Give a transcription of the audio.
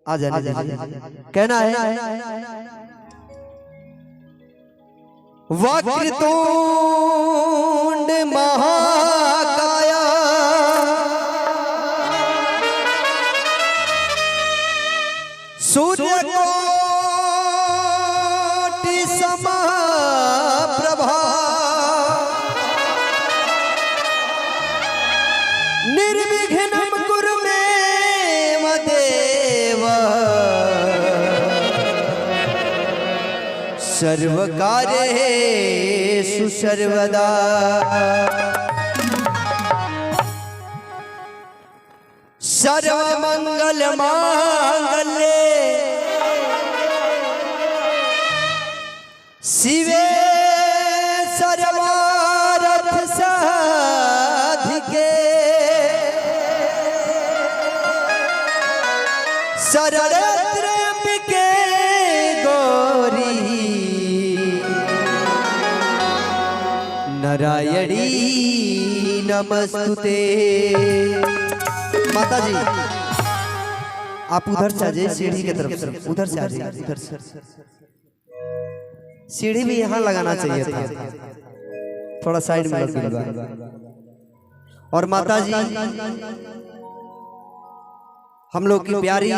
आ जाने दीजिए। कहना है वक्रतुंड महाकाया सूर्यकोटि समप्रभा निर्विघ्नं कुरु मे देव सर्वकार्येषु सर्वदा। सर्वमंगल मांगल्ये शिवे सर्वार्थ साधिके शरण्ये त्र्यंबके गौरी नारायणी नमस्तुते। माता जी आप उधर से आ जाइए, सीढ़ी की तरफ से उधर से आ जाइए, उधर से। सीढ़ी भी यहाँ लगाना चाहिए था, थोड़ा साइड में लग गया। और माता जी हम लोग की प्यारी